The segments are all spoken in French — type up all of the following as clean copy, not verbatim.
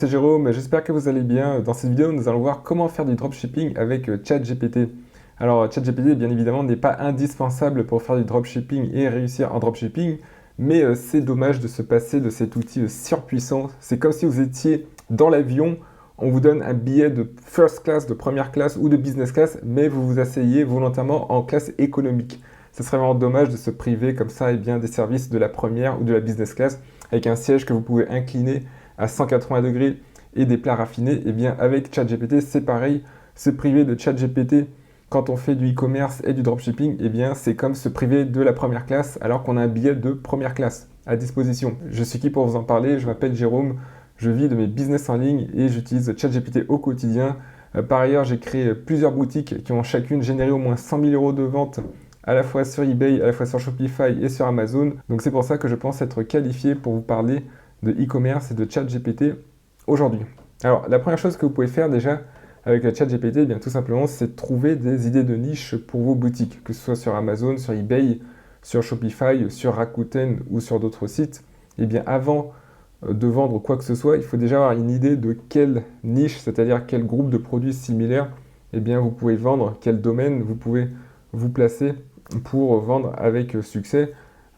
C'est Jérôme, j'espère que vous allez bien. Dans cette vidéo, nous allons voir comment faire du dropshipping avec ChatGPT. Alors, ChatGPT, bien évidemment, n'est pas indispensable pour faire du dropshipping et réussir en dropshipping, mais c'est dommage de se passer de cet outil surpuissant. C'est comme si vous étiez dans l'avion, on vous donne un billet de first class, de première classe ou de business class, mais vous vous asseyez volontairement en classe économique. Ce serait vraiment dommage de se priver comme ça des services de la première ou de la business class avec un siège que vous pouvez incliner à 180 degrés et des plats raffinés. Et bien avec ChatGPT, c'est pareil. Se priver de ChatGPT quand on fait du e-commerce et du dropshipping, et bien c'est comme se priver de la première classe alors qu'on a un billet de première classe à disposition. Je suis qui pour vous en parler? Je m'appelle Jérôme, je vis de mes business en ligne et j'utilise ChatGPT au quotidien. Par ailleurs, j'ai créé plusieurs boutiques qui ont chacune généré au moins 100 000 euros de ventes à la fois sur eBay, à la fois sur Shopify et sur Amazon. Donc c'est pour ça que je pense être qualifié pour vous parler de e-commerce et de ChatGPT aujourd'hui. Alors, la première chose que vous pouvez faire déjà avec le ChatGPT, eh bien tout simplement, c'est trouver des idées de niche pour vos boutiques, que ce soit sur Amazon, sur eBay, sur Shopify, sur Rakuten ou sur d'autres sites. Eh bien, avant de vendre quoi que ce soit, il faut déjà avoir une idée de quelle niche, c'est-à-dire quel groupe de produits similaires, eh bien vous pouvez vendre, quel domaine vous pouvez vous placer pour vendre avec succès.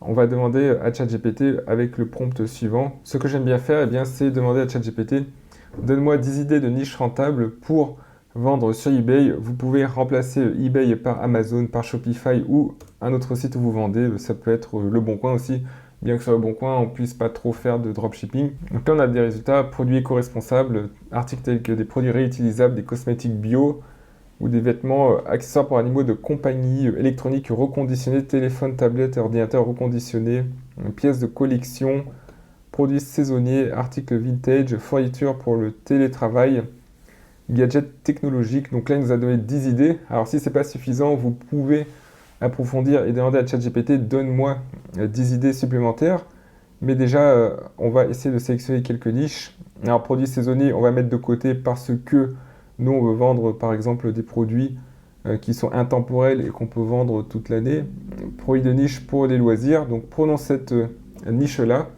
On va demander à ChatGPT avec le prompt suivant. Ce que j'aime bien faire, eh bien, c'est demander à ChatGPT, donne-moi 10 idées de niches rentables pour vendre sur eBay. Vous pouvez remplacer eBay par Amazon, par Shopify ou un autre site où vous vendez. Ça peut être Le Bon Coin aussi, bien que sur Le Bon Coin, on ne puisse pas trop faire de dropshipping. Donc là, on a des résultats, produits éco-responsables, articles tels que des produits réutilisables, des cosmétiques bio, ou des vêtements, accessoires pour animaux de compagnie, électronique reconditionnés, téléphone, tablette, ordinateur reconditionné, pièces de collection, produits saisonniers, articles vintage, fournitures pour le télétravail, gadgets technologiques. Donc là, il nous a donné 10 idées. Alors si ce n'est pas suffisant, vous pouvez approfondir et demander à ChatGPT, donne-moi 10 idées supplémentaires. Mais déjà, on va essayer de sélectionner quelques niches. Alors, produits saisonniers, on va mettre de côté parce que nous, on veut vendre par exemple des produits qui sont intemporels et qu'on peut vendre toute l'année. Produits de niche pour les loisirs. Donc, prenons cette niche-là.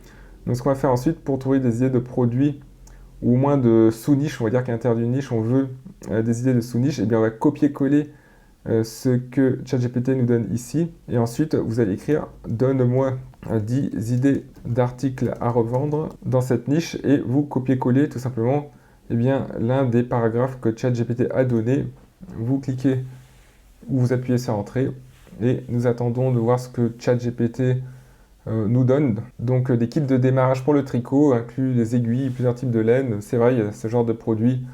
Donc, ce qu'on va faire ensuite pour trouver des idées de produits ou au moins de sous-niches, on va dire qu'à l'intérieur d'une niche, on veut des idées de sous-niches, et bien on va copier-coller ce que ChatGPT nous donne ici. Et ensuite, vous allez écrire « Donne-moi 10 idées d'articles à revendre dans cette niche » et vous copiez-coller tout simplement l'un des paragraphes que ChatGPT a donné. Vous cliquez ou vous appuyez sur « Entrée » et nous attendons de voir ce que ChatGPT nous donne. Donc des kits de démarrage pour le tricot, incluent des aiguilles, plusieurs types de laine. C'est vrai, il y a ce genre de produits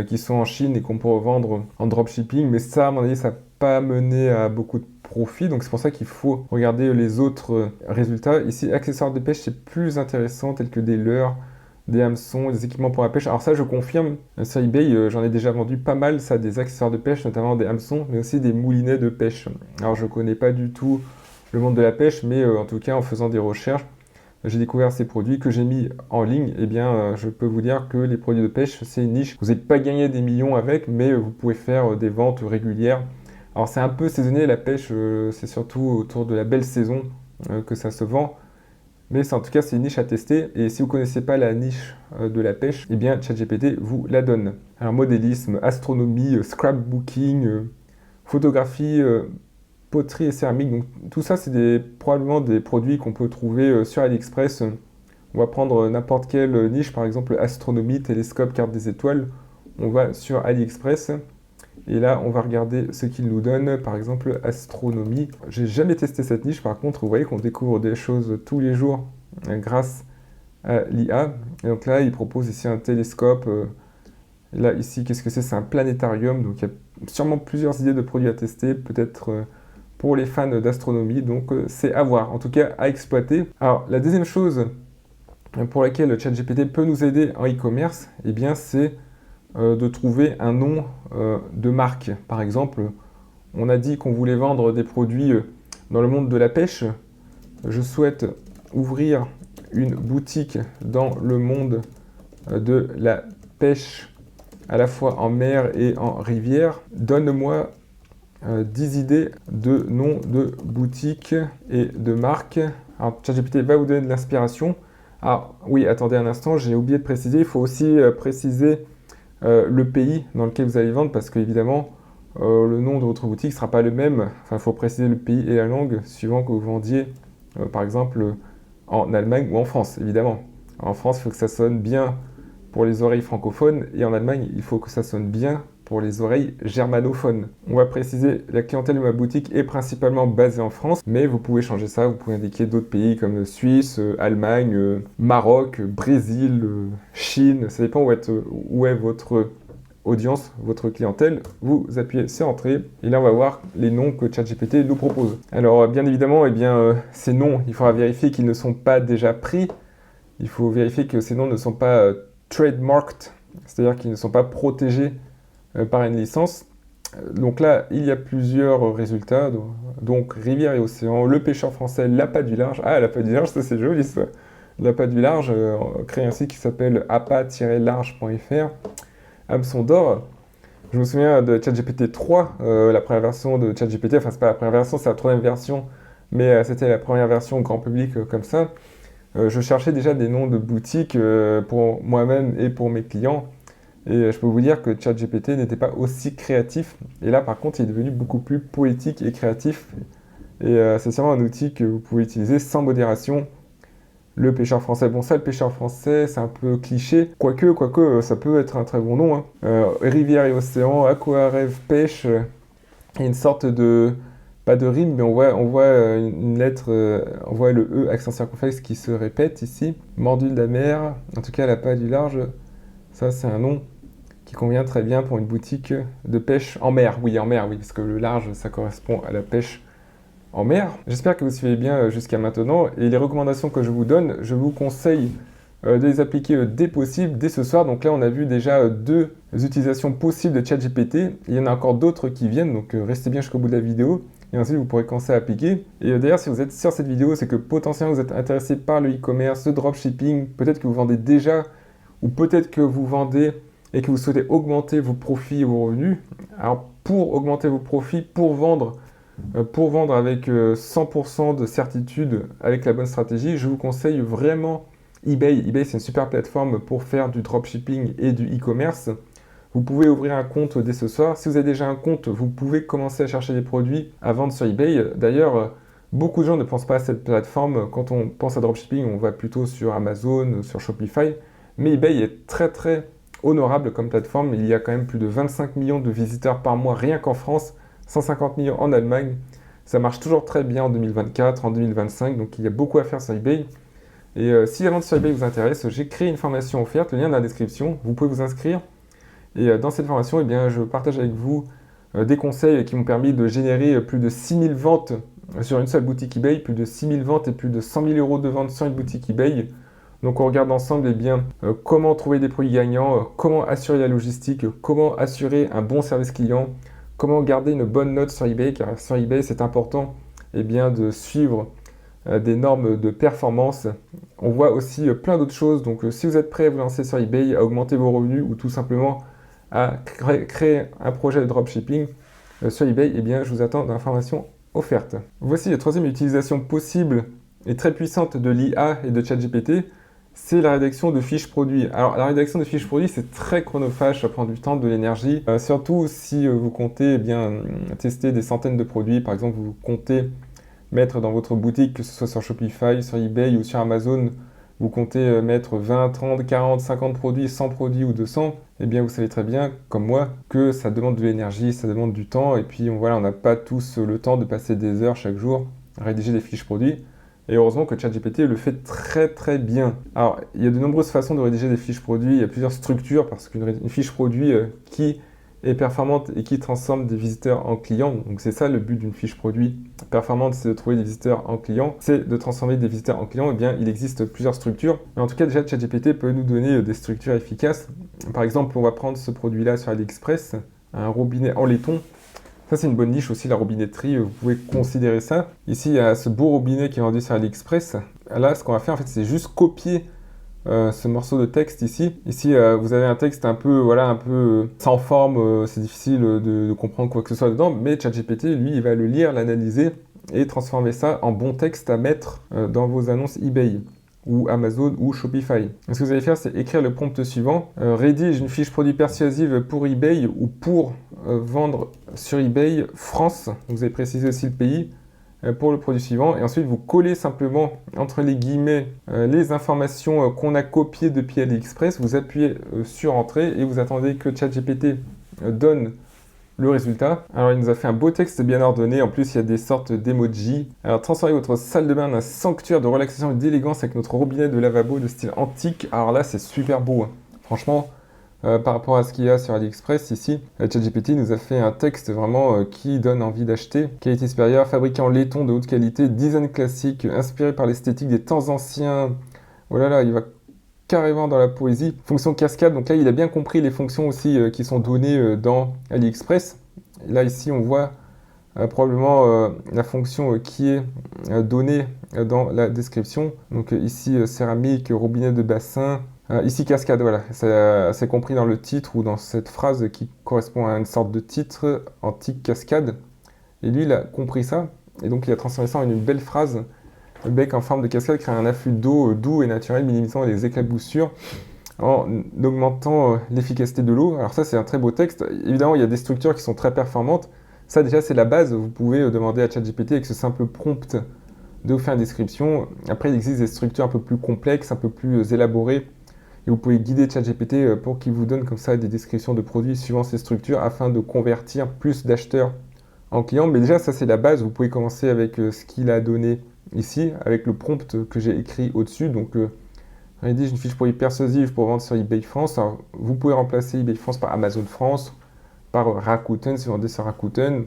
qui sont en Chine et qu'on peut revendre en dropshipping, mais ça, à mon avis, ça n'a pas mené à beaucoup de profit, donc c'est pour ça qu'il faut regarder les autres résultats. Ici, accessoires de pêche, c'est plus intéressant, tels que des leurres, des hameçons, des équipements pour la pêche. Alors ça, je confirme, sur eBay, j'en ai déjà vendu pas mal, ça, des accessoires de pêche, notamment des hameçons, mais aussi des moulinets de pêche. Alors je connais pas du tout le monde de la pêche, mais en tout cas, en faisant des recherches, j'ai découvert ces produits que j'ai mis en ligne. Eh bien, je peux vous dire que les produits de pêche, c'est une niche. Vous n'allez pas gagner des millions avec, mais vous pouvez faire des ventes régulières. Alors, c'est un peu saisonnier, la pêche, c'est surtout autour de la belle saison que ça se vend. Mais en tout cas, c'est une niche à tester. Et si vous ne connaissez pas la niche de la pêche, eh bien, ChatGPT vous la donne. Alors, modélisme, astronomie, scrapbooking, photographie, poterie et céramique. Donc, tout ça, c'est probablement des produits qu'on peut trouver sur AliExpress. On va prendre n'importe quelle niche, par exemple astronomie, télescope, carte des étoiles. On va sur AliExpress et là, on va regarder ce qu'il nous donne. Par exemple, astronomie. J'ai jamais testé cette niche. Par contre, vous voyez qu'on découvre des choses tous les jours grâce à l'IA. Et donc là, il propose ici un télescope. Là, ici, qu'est-ce que c'est? C'est un planétarium. Donc, il y a sûrement plusieurs idées de produits à tester. Peut-être pour les fans d'astronomie, donc c'est à voir, en tout cas à exploiter. Alors la deuxième chose pour laquelle le ChatGPT peut nous aider en e-commerce, eh bien c'est de trouver un nom de marque. Par exemple, on a dit qu'on voulait vendre des produits dans le monde de la pêche. Je souhaite ouvrir une boutique dans le monde de la pêche à la fois en mer et en rivière. Donne-moi 10 idées de noms de boutiques et de marques. Alors, ChatGPT va vous donner de l'inspiration. Ah oui, attendez un instant, j'ai oublié de préciser, il faut aussi préciser le pays dans lequel vous allez vendre parce qu'évidemment, le nom de votre boutique ne sera pas le même. Enfin, il faut préciser le pays et la langue suivant que vous vendiez, par exemple, en Allemagne ou en France, évidemment. En France, il faut que ça sonne bien pour les oreilles francophones et en Allemagne, il faut que ça sonne bien pour les oreilles germanophones. On va préciser, la clientèle de ma boutique est principalement basée en France, mais vous pouvez changer ça, vous pouvez indiquer d'autres pays comme Suisse, Allemagne, Maroc, Brésil, Chine, ça dépend où est votre audience, votre clientèle. Vous appuyez sur Entrée et là on va voir les noms que ChatGPT nous propose. Alors bien évidemment, ces noms, il faudra vérifier qu'ils ne sont pas déjà pris. Il faut vérifier que ces noms ne sont pas trademarked, c'est-à-dire qu'ils ne sont pas protégés par une licence. Donc là, il y a plusieurs résultats. Donc, rivière et océan, le pêcheur français, l'appât du large. Ah, l'appât du large, ça c'est joli ça. L'appât du large, créé un site qui s'appelle appât-large.fr. Hameçon d'or. Je me souviens de ChatGPT 3, la première version de ChatGPT. Enfin, c'est pas la première version, c'est la troisième version. Mais c'était la première version grand public comme ça. Je cherchais déjà des noms de boutiques pour moi-même et pour mes clients. Et je peux vous dire que ChatGPT n'était pas aussi créatif. Et là, par contre, il est devenu beaucoup plus poétique et créatif. Et c'est sûrement un outil que vous pouvez utiliser sans modération. Le pêcheur français. Bon, ça, le pêcheur français, c'est un peu cliché. Quoique, ça peut être un très bon nom. Hein. Rivière et océan, aquarêve, pêche. Il y a une sorte de... Pas de rime, mais on voit une lettre, on voit le E accent circonflexe qui se répète ici. Mordu de la mer, en tout cas, l'appât du large. Ça, c'est un nom qui convient très bien pour une boutique de pêche en mer. Oui, en mer, oui, parce que le large, ça correspond à la pêche en mer. J'espère que vous suivez bien jusqu'à maintenant. Et les recommandations que je vous donne, je vous conseille de les appliquer dès possible, dès ce soir. Donc là, on a vu déjà 2 utilisations possibles de ChatGPT. Il y en a encore d'autres qui viennent, donc restez bien jusqu'au bout de la vidéo. Et ensuite, vous pourrez commencer à appliquer. Et d'ailleurs, si vous êtes sur cette vidéo, c'est que potentiellement vous êtes intéressé par le e-commerce, le dropshipping. Peut-être que vous vendez déjà, ou peut-être que vous vendez et que vous souhaitez augmenter vos profits et vos revenus. Alors, pour augmenter vos profits, pour vendre avec 100% de certitude, avec la bonne stratégie, je vous conseille vraiment eBay. eBay, c'est une super plateforme pour faire du dropshipping et du e-commerce. Vous pouvez ouvrir un compte dès ce soir. Si vous avez déjà un compte, vous pouvez commencer à chercher des produits à vendre sur eBay. D'ailleurs, beaucoup de gens ne pensent pas à cette plateforme. Quand on pense à dropshipping, on va plutôt sur Amazon, sur Shopify. Mais eBay est très très honorable comme plateforme. Il y a quand même plus de 25 millions de visiteurs par mois rien qu'en France, 150 millions en Allemagne. Ça marche toujours très bien en 2024, en 2025, donc il y a beaucoup à faire sur eBay. Et si la vente sur eBay vous intéresse, j'ai créé une formation offerte, le lien dans la description, vous pouvez vous inscrire. Et dans cette formation, je partage avec vous des conseils qui m'ont permis de générer plus de 6000 ventes sur une seule boutique eBay, plus de 6000 ventes et plus de 100 000 euros de ventes sur une boutique eBay. Donc on regarde ensemble comment trouver des produits gagnants, comment assurer la logistique, comment assurer un bon service client, comment garder une bonne note sur eBay, car sur eBay c'est important de suivre des normes de performance. On voit aussi plein d'autres choses, donc si vous êtes prêt à vous lancer sur eBay, à augmenter vos revenus ou tout simplement à créer un projet de dropshipping sur eBay, je vous attends dans l'information offerte. Voici la troisième utilisation possible et très puissante de l'IA et de ChatGPT. C'est la rédaction de fiches produits. Alors, la rédaction de fiches produits, c'est très chronophage, ça prend du temps, de l'énergie. Surtout si vous comptez tester des centaines de produits. Par exemple, vous comptez mettre dans votre boutique, que ce soit sur Shopify, sur eBay ou sur Amazon, vous comptez mettre 20, 30, 40, 50 produits, 100 produits ou 200, vous savez très bien, comme moi, que ça demande de l'énergie, ça demande du temps. Et puis, on n'a pas tous le temps de passer des heures chaque jour à rédiger des fiches produits. Et heureusement que ChatGPT le fait très très bien. Alors, il y a de nombreuses façons de rédiger des fiches produits, il y a plusieurs structures, parce qu'une fiche produit qui est performante et qui transforme des visiteurs en clients, donc c'est ça le but d'une fiche produit performante, c'est de trouver des visiteurs en clients, c'est de transformer des visiteurs en clients. Il existe plusieurs structures, mais en tout cas déjà ChatGPT peut nous donner des structures efficaces. Par exemple, on va prendre ce produit-là sur AliExpress, un robinet en laiton. Ça, c'est une bonne niche aussi, la robinetterie, vous pouvez considérer ça. Ici, il y a ce beau robinet qui est vendu sur AliExpress. Là, ce qu'on va faire, c'est juste copier ce morceau de texte ici. Ici, vous avez un texte un peu sans forme, c'est difficile de comprendre quoi que ce soit dedans, mais ChatGPT, lui, il va le lire, l'analyser et transformer ça en bon texte à mettre dans vos annonces eBay. ou Amazon ou Shopify. Et ce que vous allez faire, c'est écrire le prompt suivant. Rédige une fiche produit persuasive pour eBay ou pour vendre sur eBay France. Vous avez précisé aussi le pays pour le produit suivant. Et ensuite, vous collez simplement entre les guillemets les informations qu'on a copiées depuis AliExpress. Vous appuyez sur Entrée et vous attendez que ChatGPT donne le résultat. Alors, il nous a fait un beau texte bien ordonné. En plus, il y a des sortes d'emojis. Alors, transformez votre salle de bain en un sanctuaire de relaxation et d'élégance avec notre robinet de lavabo de style antique. Alors là, c'est super beau, hein. Franchement, par rapport à ce qu'il y a sur AliExpress ici, ChatGPT nous a fait un texte vraiment qui donne envie d'acheter. Qualité supérieure, fabriqué en laiton de haute qualité, design classique, inspiré par l'esthétique des temps anciens. Oh là là, il va carrément dans la poésie. Fonction cascade, donc là il a bien compris les fonctions aussi qui sont données dans AliExpress. Et là ici on voit probablement la fonction qui est donnée dans la description. Donc ici céramique, robinet de bassin. Ici cascade, voilà, c'est compris dans le titre ou dans cette phrase qui correspond à une sorte de titre, antique cascade. Et lui il a compris ça et donc il a transformé ça en une belle phrase. Le bec en forme de cascade crée un afflux d'eau doux et naturel, minimisant les éclaboussures en augmentant l'efficacité de l'eau. Alors ça, c'est un très beau texte. Évidemment, il y a des structures qui sont très performantes. Ça, déjà, c'est la base. Vous pouvez demander à ChatGPT avec ce simple prompt de vous faire une description. Après, il existe des structures un peu plus complexes, un peu plus élaborées. Et vous pouvez guider ChatGPT pour qu'il vous donne comme ça des descriptions de produits suivant ces structures afin de convertir plus d'acheteurs en clients. Mais déjà, ça, c'est la base. Vous pouvez commencer avec ce qu'il a donné ici, avec le prompt que j'ai écrit au-dessus. Donc, rédige une fiche produit persuasive pour vendre sur eBay France. Alors, vous pouvez remplacer eBay France par Amazon France, par Rakuten si vous vendez sur Rakuten,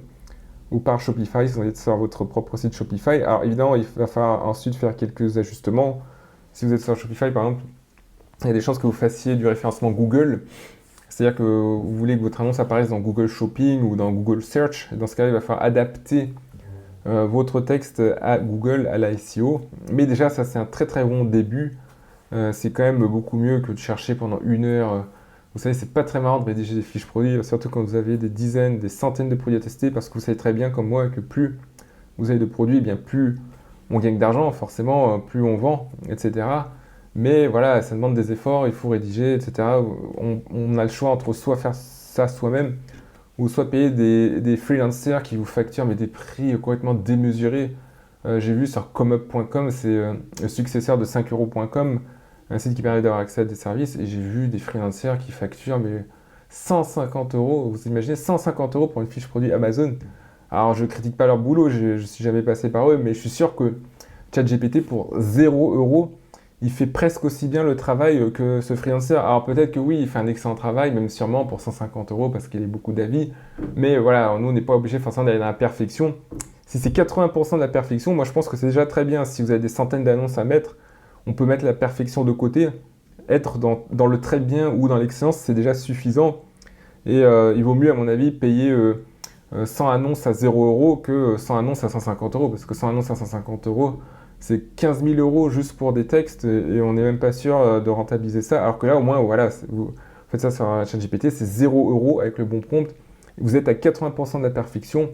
ou par Shopify si vous vendez sur votre propre site Shopify. Alors, évidemment, il va falloir ensuite faire quelques ajustements. Si vous êtes sur Shopify, par exemple, il y a des chances que vous fassiez du référencement Google. C'est-à-dire que vous voulez que votre annonce apparaisse dans Google Shopping ou dans Google Search. Dans ce cas-là, il va falloir adapter votre texte à Google, à la SEO. Mais déjà, ça, c'est un très très bon début. C'est quand même beaucoup mieux que de chercher pendant une heure. Vous savez, c'est pas très marrant de rédiger des fiches produits, surtout quand vous avez des dizaines, des centaines de produits à tester, parce que vous savez très bien, comme moi, que plus vous avez de produits, eh bien plus on gagne d'argent, forcément, plus on vend, etc. Mais voilà, ça demande des efforts, il faut rédiger, etc. On a le choix entre soit faire ça soi-même, ou soit payer des freelancers qui vous facturent mais des prix complètement démesurés. J'ai vu sur comeup.com, c'est le successeur de 5euros.com, un site qui permet d'avoir accès à des services, et j'ai vu des freelancers qui facturent mais 150 euros. Vous imaginez 150 euros pour une fiche produit Amazon? Alors je critique pas leur boulot, je suis jamais passé par eux, mais je suis sûr que ChatGPT pour 0 euros, il fait presque aussi bien le travail que ce freelancer. Alors peut-être que oui, il fait un excellent travail, même sûrement pour 150 euros parce qu'il y a beaucoup d'avis. Mais voilà, nous on n'est pas obligé forcément d'aller dans la perfection. Si c'est 80% de la perfection, moi je pense que c'est déjà très bien. Si vous avez des centaines d'annonces à mettre, on peut mettre la perfection de côté. Être dans le très bien ou dans l'excellence, c'est déjà suffisant. Et il vaut mieux, à mon avis, payer 100 annonces à 0 euros que 100 annonces à 150 euros. Parce que 100 annonces à 150 euros, c'est 15 000 euros juste pour des textes et on n'est même pas sûr de rentabiliser ça. Alors que là, au moins, voilà, vous faites ça sur ChatGPT, c'est 0 euros avec le bon prompt. Vous êtes à 80% de la perfection.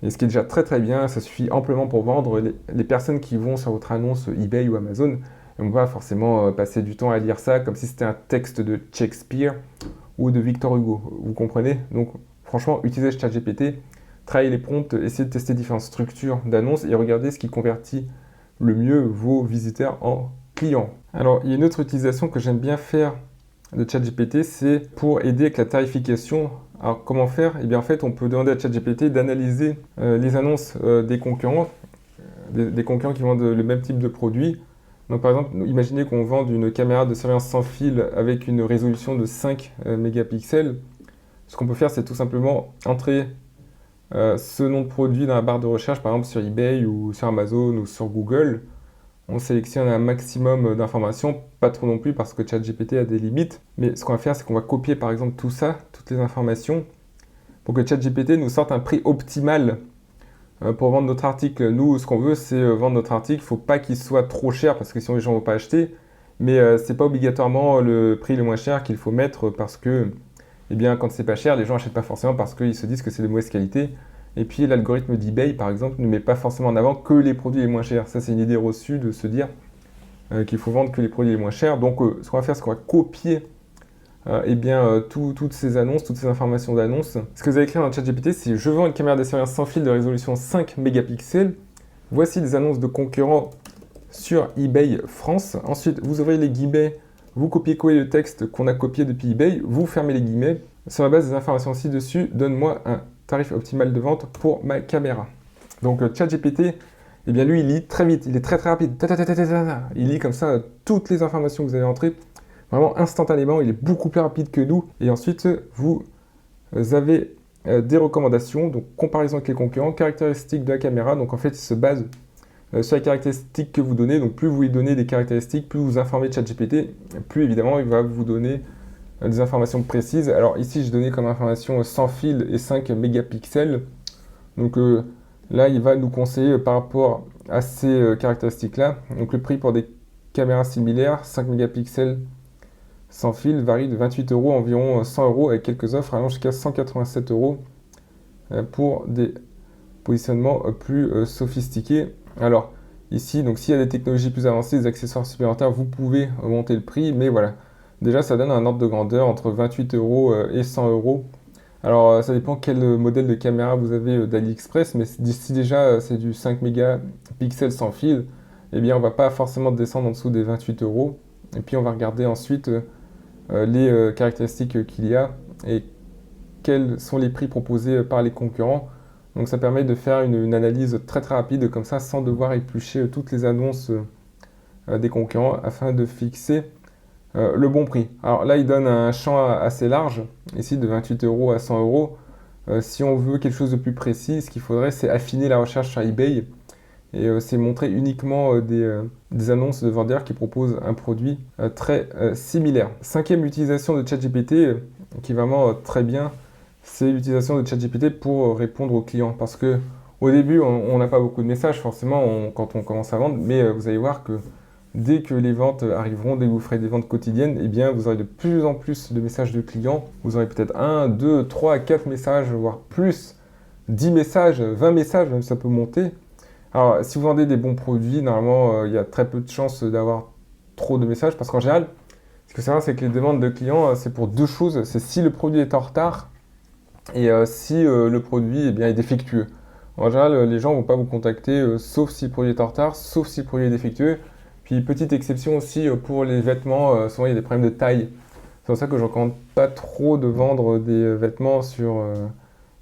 Et ce qui est déjà très très bien, ça suffit amplement pour vendre les personnes qui vont sur votre annonce eBay ou Amazon. Et on va forcément passer du temps à lire ça comme si c'était un texte de Shakespeare ou de Victor Hugo. Vous comprenez? Donc franchement, utilisez ChatGPT, travaillez les prompts, essayez de tester différentes structures d'annonces et regardez ce qui convertit le mieux vos visiteurs en clients. Alors, il y a une autre utilisation que j'aime bien faire de ChatGPT, c'est pour aider avec la tarification. Alors, comment faire? Eh bien, en fait, on peut demander à ChatGPT d'analyser les annonces des concurrents, des concurrents qui vendent le même type de produit. Donc, par exemple, imaginez qu'on vende une caméra de surveillance sans fil avec une résolution de 5 mégapixels. Ce qu'on peut faire, c'est tout simplement entrer ce nom de produit dans la barre de recherche, par exemple sur eBay ou sur Amazon ou sur Google. On sélectionne un maximum d'informations, pas trop non plus parce que ChatGPT a des limites. Mais ce qu'on va faire, c'est qu'on va copier par exemple tout ça, toutes les informations, pour que ChatGPT nous sorte un prix optimal pour vendre notre article. Nous, ce qu'on veut, c'est vendre notre article. Il ne faut pas qu'il soit trop cher parce que sinon les gens ne vont pas acheter. Mais ce n'est pas obligatoirement le prix le moins cher qu'il faut mettre parce que eh bien, quand c'est pas cher, les gens n'achètent pas forcément parce qu'ils se disent que c'est de mauvaise qualité. Et puis l'algorithme d'eBay, par exemple, ne met pas forcément en avant que les produits les moins chers. Ça, c'est une idée reçue de se dire qu'il faut vendre que les produits les moins chers. Donc ce qu'on va faire, c'est qu'on va copier toutes ces annonces, toutes ces informations d'annonces. Ce que vous allez écrire dans ChatGPT, c'est je vends une caméra de surveillance sans fil de résolution 5 mégapixels. Voici des annonces de concurrents sur eBay France. Ensuite, vous ouvrez les guillemets, vous copiez-collez le texte qu'on a copié depuis eBay, vous fermez les guillemets. Sur la base des informations ci-dessus, donne-moi un tarif optimal de vente pour ma caméra. Donc ChatGPT, eh bien lui, il lit très vite, il est très rapide. Il lit comme ça toutes les informations que vous avez entrées, vraiment instantanément, il est beaucoup plus rapide que nous. Et ensuite, vous avez des recommandations, donc comparaison avec les concurrents, caractéristiques de la caméra. Donc en fait, il se base sur les caractéristiques que vous donnez. Donc plus vous lui donnez des caractéristiques, plus vous informez ChatGPT, plus évidemment il va vous donner des informations précises. Alors ici, j'ai donné comme information sans fil et 5 mégapixels. Donc là, il va nous conseiller par rapport à ces caractéristiques-là. Donc le prix pour des caméras similaires, 5 mégapixels sans fil, varie de 28 € à environ 100 € avec quelques offres allant jusqu'à 187 € pour des positionnements plus sophistiqués. Alors ici, donc s'il y a des technologies plus avancées, des accessoires supplémentaires, vous pouvez monter le prix, mais voilà. Déjà, ça donne un ordre de grandeur entre 28 € et 100 €. Alors, ça dépend quel modèle de caméra vous avez d'AliExpress, mais si déjà c'est du 5 mégapixels sans fil, eh bien, on ne va pas forcément descendre en dessous des 28 €. Et puis, on va regarder ensuite les caractéristiques qu'il y a et quels sont les prix proposés par les concurrents. Donc, ça permet de faire une analyse très rapide comme ça, sans devoir éplucher toutes les annonces des concurrents afin de fixer le bon prix. Alors là, il donne un champ assez large, ici de 28 € à 100 €. Si on veut quelque chose de plus précis, ce qu'il faudrait, c'est affiner la recherche sur eBay et c'est montrer uniquement des annonces de vendeurs qui proposent un produit très similaire. Cinquième utilisation de ChatGPT, qui est vraiment très bien, c'est l'utilisation de ChatGPT pour répondre aux clients. Parce que au début, on n'a pas beaucoup de messages forcément quand on commence à vendre, mais vous allez voir que dès que les ventes arriveront, dès que vous ferez des ventes quotidiennes, eh bien, vous aurez de plus en plus de messages de clients. Vous aurez peut-être 1, 2, 3, 4 messages, voire plus, 10 messages, 20 messages, même ça peut monter. Alors, si vous vendez des bons produits, normalement, il y a très peu de chances d'avoir trop de messages, parce qu'en général, ce qu'il faut savoir, c'est que les demandes de clients, c'est pour deux choses. C'est si le produit est en retard et si le produit est défectueux. En général, les gens ne vont pas vous contacter, sauf si le produit est en retard, sauf si le produit est défectueux. Puis petite exception aussi pour les vêtements, souvent il y a des problèmes de taille. C'est pour ça que je ne recommande pas trop de vendre des vêtements sur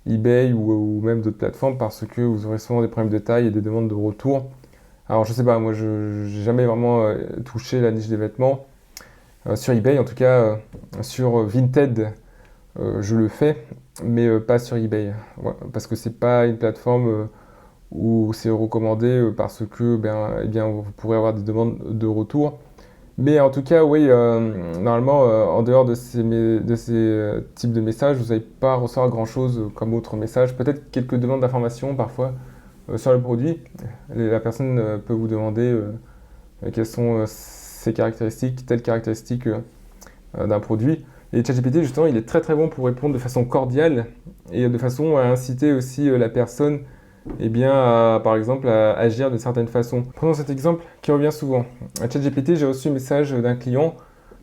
eBay ou même d'autres plateformes parce que vous aurez souvent des problèmes de taille et des demandes de retour. Alors je sais pas, moi je n'ai jamais vraiment touché la niche des vêtements. Sur eBay en tout cas, sur Vinted je le fais, mais pas sur eBay. Ouais, parce que c'est pas une plateforme où c'est recommandé parce que vous pourrez avoir des demandes de retour. Mais en tout cas, oui, normalement, en dehors de ces types de messages, vous n'allez pas recevoir grand-chose comme autre message. Peut-être quelques demandes d'informations parfois sur le produit. La personne peut vous demander quelles sont ces caractéristiques, telles caractéristiques d'un produit. Et ChatGPT, justement, il est très bon pour répondre de façon cordiale et de façon à inciter aussi la personne par exemple, à agir de certaines façons. Prenons cet exemple qui revient souvent. À ChatGPT, j'ai reçu un message d'un client.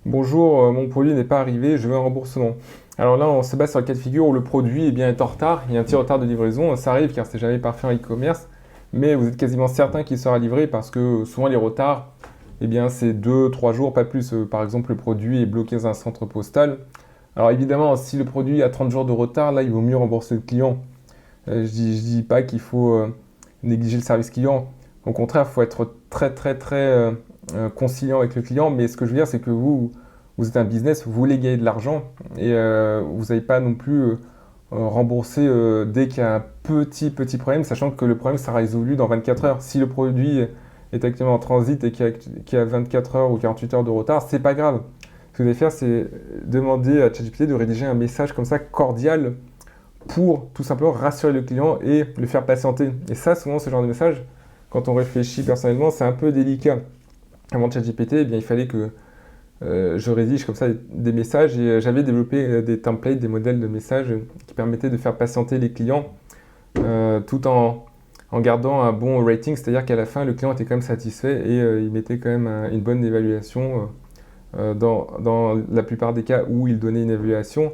Bonjour, mon produit n'est pas arrivé, je veux un remboursement. Alors là, on se base sur le cas de figure où le produit est en retard, il y a un petit retard de livraison, ça arrive car c'est jamais parfait en e-commerce, mais vous êtes quasiment certain qu'il sera livré parce que souvent les retards, c'est 2-3 jours, pas plus. Par exemple, le produit est bloqué dans un centre postal. Alors évidemment, si le produit a 30 jours de retard, là, il vaut mieux rembourser le client. Je dis pas qu'il faut négliger le service client. Au contraire, il faut être très conciliant avec le client. Mais ce que je veux dire, c'est que vous êtes un business, vous voulez gagner de l'argent et vous n'allez pas non plus rembourser dès qu'il y a un petit problème, sachant que le problème sera résolu dans 24 heures. Si le produit est actuellement en transit et qu'il y a 24 heures ou 48 heures de retard, c'est pas grave. Ce que vous allez faire, c'est demander à ChatGPT de rédiger un message comme ça cordial pour tout simplement rassurer le client et le faire patienter. Et ça, souvent, ce genre de message, quand on réfléchit personnellement, c'est un peu délicat. Avant ChatGPT, il fallait que je rédige comme ça des messages et j'avais développé des templates, des modèles de messages qui permettaient de faire patienter les clients tout en en gardant un bon rating, c'est-à-dire qu'à la fin, le client était quand même satisfait et il mettait quand même une bonne évaluation dans la plupart des cas où il donnait une évaluation.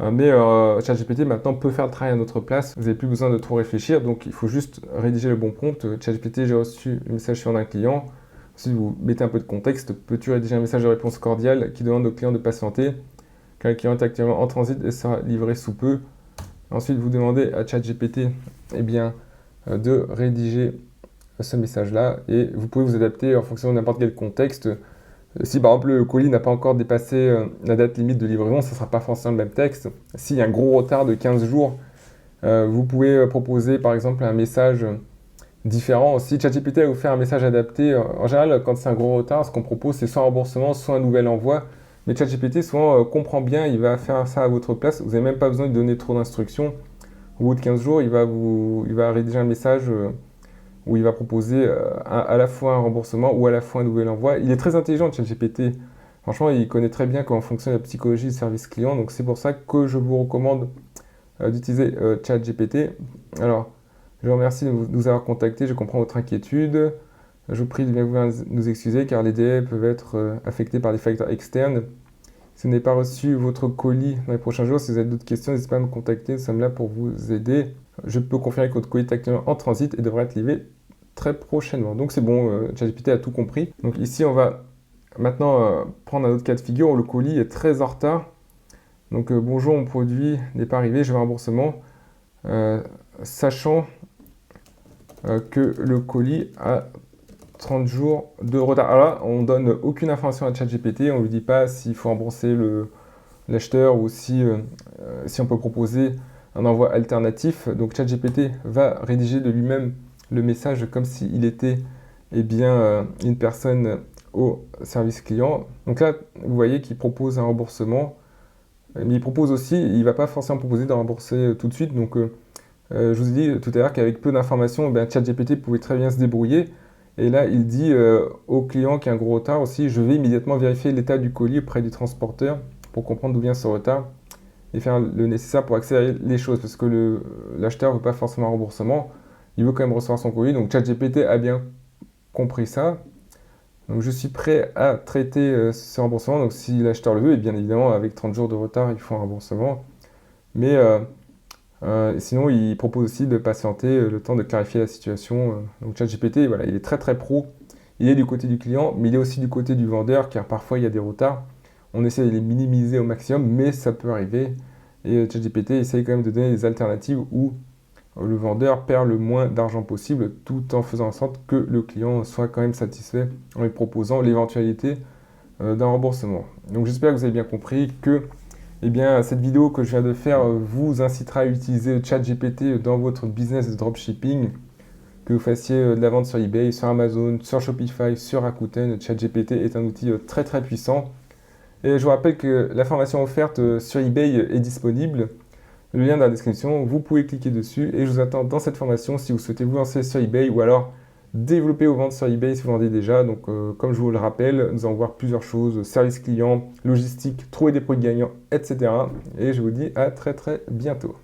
Mais ChatGPT maintenant peut faire le travail à notre place. Vous n'avez plus besoin de trop réfléchir, donc il faut juste rédiger le bon prompt. ChatGPT, j'ai reçu un message sur un client. Si vous mettez un peu de contexte, peux-tu rédiger un message de réponse cordiale qui demande au client de patienter, car le client est actuellement en transit et sera livré sous peu. Ensuite, vous demandez à ChatGPT eh bien, de rédiger ce message-là et vous pouvez vous adapter en fonction de n'importe quel contexte. Si par exemple le colis n'a pas encore dépassé la date limite de livraison, ça ne sera pas forcément le même texte. S'il y a un gros retard de 15 jours, vous pouvez proposer par exemple un message différent. Si ChatGPT va vous faire un message adapté, en général quand c'est un gros retard, ce qu'on propose c'est soit un remboursement, soit un nouvel envoi. Mais ChatGPT souvent comprend bien, il va faire ça à votre place. Vous n'avez même pas besoin de donner trop d'instructions. Au bout de 15 jours, il va rédiger un message où il va proposer à la fois un remboursement ou à la fois un nouvel envoi. Il est très intelligent, ChatGPT. Franchement, il connaît très bien comment fonctionne la psychologie du service client. Donc c'est pour ça que je vous recommande d'utiliser ChatGPT. Alors, je vous remercie de nous avoir contactés. Je comprends votre inquiétude. Je vous prie de bien vouloir nous excuser car les délais peuvent être affectés par des facteurs externes. Si vous n'avez pas reçu votre colis dans les prochains jours, si vous avez d'autres questions, n'hésitez pas à me contacter. Nous sommes là pour vous aider. Je peux confirmer que votre colis est actuellement en transit et devrait être livré très prochainement. Donc c'est bon, ChatGPT a tout compris. Donc ici, on va maintenant prendre un autre cas de figure où le colis est très en retard. Donc bonjour, mon produit n'est pas arrivé, je veux un remboursement. Sachant que le colis a 30 jours de retard. Alors là, on donne aucune information à ChatGPT, on ne lui dit pas s'il faut rembourser l'acheteur ou si on peut proposer un envoi alternatif. Donc ChatGPT va rédiger de lui-même le message comme s'il était une personne au service client. Donc là, vous voyez qu'il propose un remboursement, mais il propose aussi, il ne va pas forcément proposer de rembourser tout de suite. Donc je vous ai dit tout à l'heure qu'avec peu d'informations, ChatGPT pouvait très bien se débrouiller. Et là, il dit au client qui a un gros retard aussi, je vais immédiatement vérifier l'état du colis auprès du transporteur pour comprendre d'où vient ce retard et faire le nécessaire pour accélérer les choses parce que l'acheteur ne veut pas forcément un remboursement, il veut quand même recevoir son colis. Donc ChatGPT a bien compris ça. Donc je suis prêt à traiter ce remboursement. Donc si l'acheteur le veut, et bien évidemment avec 30 jours de retard, il faut un remboursement. Mais sinon, il propose aussi de patienter le temps de clarifier la situation. Donc ChatGPT, voilà, il est très très pro. Il est du côté du client, mais il est aussi du côté du vendeur, car parfois il y a des retards. On essaie de les minimiser au maximum, mais ça peut arriver. Et ChatGPT essaye quand même de donner des alternatives où le vendeur perd le moins d'argent possible, tout en faisant en sorte que le client soit quand même satisfait en lui proposant l'éventualité d'un remboursement. Donc j'espère que vous avez bien compris que cette vidéo que je viens de faire vous incitera à utiliser ChatGPT dans votre business de dropshipping, que vous fassiez de la vente sur eBay, sur Amazon, sur Shopify, sur Rakuten. ChatGPT est un outil très très puissant. Et je vous rappelle que la formation offerte sur eBay est disponible. Le lien dans la description, vous pouvez cliquer dessus et je vous attends dans cette formation si vous souhaitez vous lancer sur eBay ou alors développer vos ventes sur eBay si vous vendez déjà. Donc comme je vous le rappelle, nous allons voir plusieurs choses, service client, logistique, trouver des produits gagnants, etc. Et je vous dis à très très bientôt.